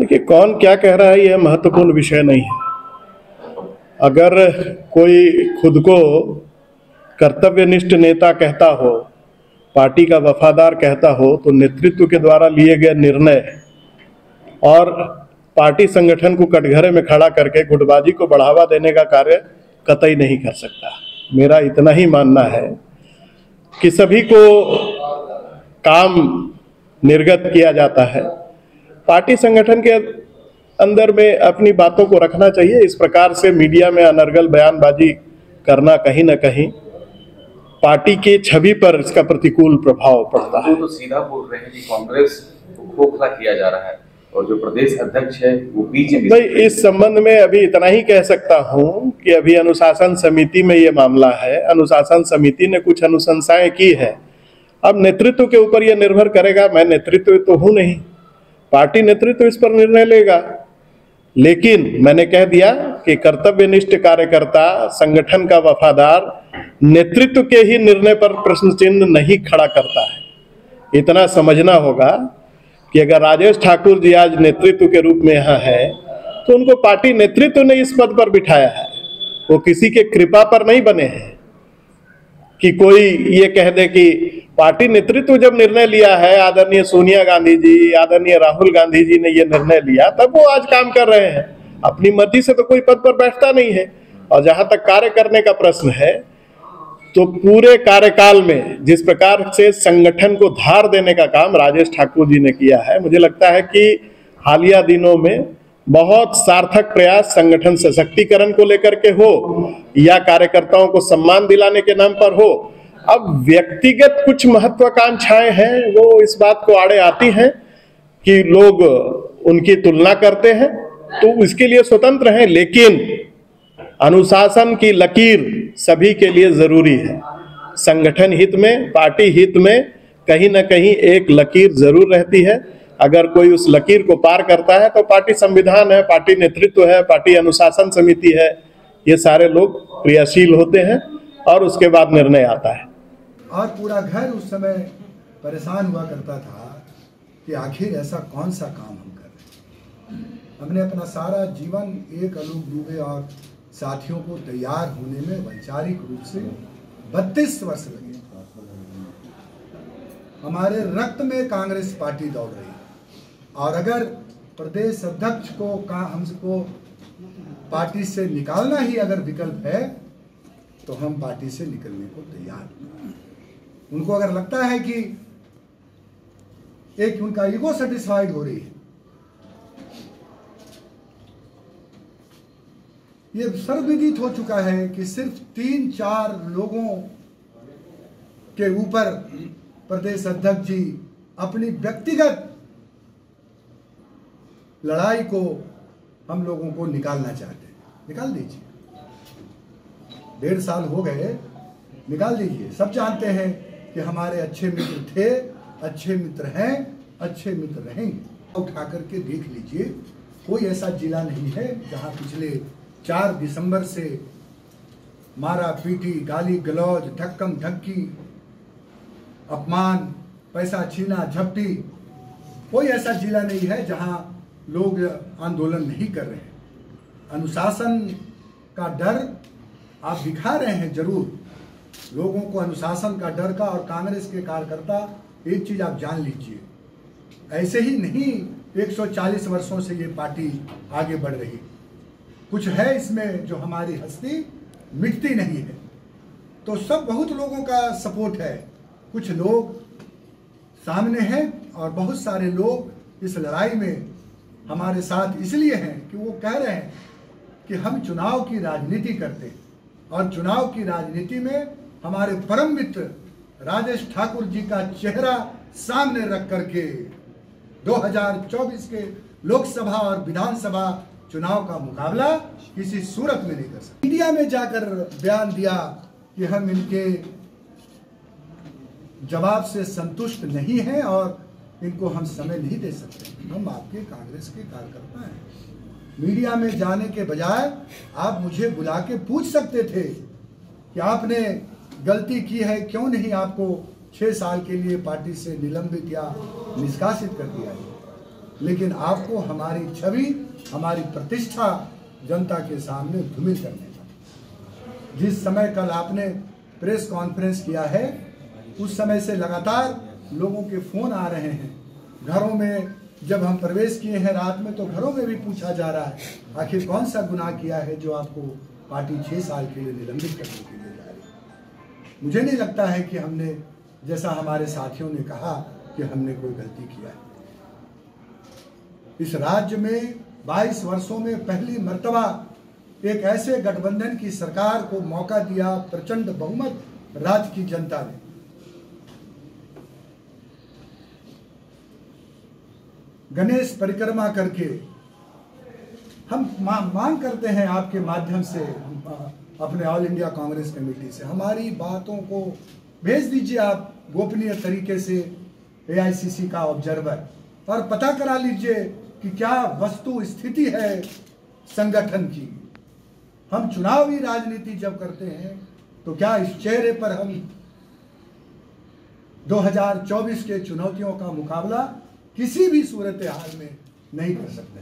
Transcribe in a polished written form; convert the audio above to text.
देखिए, कौन क्या कह रहा है यह महत्वपूर्ण विषय नहीं है। अगर कोई खुद को कर्तव्यनिष्ठ नेता कहता हो, पार्टी का वफादार कहता हो, तो नेतृत्व के द्वारा लिए गए निर्णय और पार्टी संगठन को कटघरे में खड़ा करके गुटबाजी को बढ़ावा देने का कार्य कतई नहीं कर सकता। मेरा इतना ही मानना है कि सभी को काम निर्गत किया जाता है, पार्टी संगठन के अंदर में अपनी बातों को रखना चाहिए। इस प्रकार से मीडिया में अनर्गल बयानबाजी करना कहीं ना कहीं पार्टी के छवि पर इसका प्रतिकूल प्रभाव पड़ता है। तो सीधा बोल रहे हैं कि कांग्रेस को खोखला किया जा रहा है और जो प्रदेश अध्यक्ष है वो बीजेपी। भाई, इस संबंध में अभी इतना ही कह सकता हूं कि अभी अनुशासन समिति में ये मामला है। अनुशासन समिति ने कुछ अनुशंसाएं की है। अब नेतृत्व के ऊपर यह निर्भर करेगा। मैं नेतृत्व तो हूं नहीं, पार्टी नेतृत्व इस पर निर्णय लेगा। लेकिन मैंने कह दिया कि कर्तव्यनिष्ठ कार्यकर्ता, संगठन का वफादार नेतृत्व के ही निर्णय पर प्रश्न चिन्ह नहीं खड़ा करता है। इतना समझना होगा कि अगर राजेश ठाकुर जी आज नेतृत्व के रूप में यहाँ है तो उनको पार्टी नेतृत्व ने इस पद पर बिठाया है। वो किसी के कृपा पर नहीं बने हैं कि कोई ये कह दे कि पार्टी नेतृत्व जब निर्णय लिया है, आदरणीय सोनिया गांधी जी, आदरणीय राहुल गांधी जी ने ये निर्णय लिया, तब वो आज काम कर रहे हैं। अपनी मर्जी से तो कोई पद पर बैठता नहीं है। और जहां तक कार्य करने का प्रश्न है, तो पूरे कार्यकाल में जिस प्रकार से संगठन को धार देने का काम राजेश ठाकुर जी ने किया है, मुझे लगता है कि हालिया दिनों में बहुत सार्थक प्रयास संगठन सशक्तिकरण को लेकर के हो या कार्यकर्ताओं को सम्मान दिलाने के नाम पर हो। अब व्यक्तिगत कुछ महत्वाकांक्षाएं हैं, वो इस बात को आड़े आती हैं कि लोग उनकी तुलना करते हैं, तो इसके लिए स्वतंत्र हैं। लेकिन अनुशासन की लकीर सभी के लिए जरूरी है। संगठन हित में, पार्टी हित में कहीं ना कहीं एक लकीर जरूर रहती है। अगर कोई उस लकीर को पार करता है तो पार्टी संविधान है, पार्टी नेतृत्व है, पार्टी अनुशासन समिति है, ये सारे लोग क्रियाशील होते हैं और उसके बाद निर्णय आता है। और पूरा घर उस समय परेशान हुआ करता था कि आखिर ऐसा कौन सा काम हम कर रहे हैं। हमने अपना सारा जीवन एक अलूप डूबे और साथियों को तैयार होने में वैचारिक रूप से 32 वर्ष लगे। हमारे रक्त में कांग्रेस पार्टी दौड़ रही है और अगर प्रदेश अध्यक्ष को हमको पार्टी से निकालना ही अगर विकल्प है तो हम पार्टी से निकलने को तैयार हैं। उनको अगर लगता है कि एक उनका ईगो सेटिस्फाइड हो रही है, ये सर्वविदित हो चुका है कि सिर्फ 3-4 लोगों के ऊपर प्रदेश अध्यक्ष जी अपनी व्यक्तिगत लड़ाई को हम लोगों को निकालना चाहते हैं। निकाल दीजिए, 1.5 साल हो गए, निकाल दीजिए। सब जानते हैं कि हमारे अच्छे मित्र थे, अच्छे मित्र हैं, अच्छे मित्र रहेंगे। उठा करके देख लीजिए, कोई ऐसा जिला नहीं है जहां पिछले 4 दिसंबर से मारा पीटी, गाली गलौज, धक्कम धक्की, अपमान, पैसा छीना झपटी, कोई ऐसा जिला नहीं है जहां लोग आंदोलन नहीं कर रहे हैं। अनुशासन का डर आप दिखा रहे हैं जरूर, लोगों को अनुशासन का डर का। और कांग्रेस के कार्यकर्ता, एक चीज आप जान लीजिए, ऐसे ही नहीं 140 वर्षों से ये पार्टी आगे बढ़ रही। कुछ है इसमें जो हमारी हस्ती मिटती नहीं है। तो सब बहुत लोगों का सपोर्ट है। कुछ लोग सामने हैं और बहुत सारे लोग इस लड़ाई में हमारे साथ इसलिए हैं कि वो कह रहे हैं कि हम चुनाव की राजनीति करते हैं और चुनाव की राजनीति में हमारे परम मित्र राजेश ठाकुर जी का चेहरा सामने रख करके 2024 के लोकसभा और विधानसभा चुनाव का मुकाबला किसी सूरत में नहीं कर सकते। मीडिया में जाकर बयान दिया कि हम इनके जवाब से संतुष्ट नहीं हैं और इनको हम समय नहीं दे सकते। हम आपके कांग्रेस के कार्यकर्ता हैं। मीडिया में जाने के बजाय आप मुझे बुला के पूछ सकते थे कि आपने गलती की है, क्यों नहीं आपको 6 साल के लिए पार्टी से निलंबित या निष्कासित कर दिया है। लेकिन आपको हमारी छवि, हमारी प्रतिष्ठा जनता के सामने धूमिल करने का। जिस समय कल आपने प्रेस कॉन्फ्रेंस किया है, उस समय से लगातार लोगों के फोन आ रहे हैं। घरों में जब हम प्रवेश किए हैं रात में, तो घरों में भी पूछा जा रहा है आखिर कौन सा गुनाह किया है जो आपको पार्टी 6 साल के लिए निलंबित करने के लिए जा रही है। मुझे नहीं लगता है कि हमने, जैसा हमारे साथियों ने कहा, कि हमने कोई गलती किया है। इस राज्य में 22 वर्षों में पहली मर्तबा एक ऐसे गठबंधन की सरकार को मौका दिया प्रचंड बहुमत राज्य की जनता ने। गणेश परिक्रमा करके हम मांग करते हैं आपके माध्यम से, अपने ऑल इंडिया कांग्रेस कमेटी से, हमारी बातों को भेज दीजिए आप गोपनीय तरीके से AICC का ऑब्जर्वर, और पता करा लीजिए कि क्या वस्तु स्थिति है संगठन की। हम चुनावी राजनीति जब करते हैं तो क्या इस चेहरे पर हम 2024 के चुनौतियों का मुकाबला किसी भी सूरत हाल में नहीं कर सकते।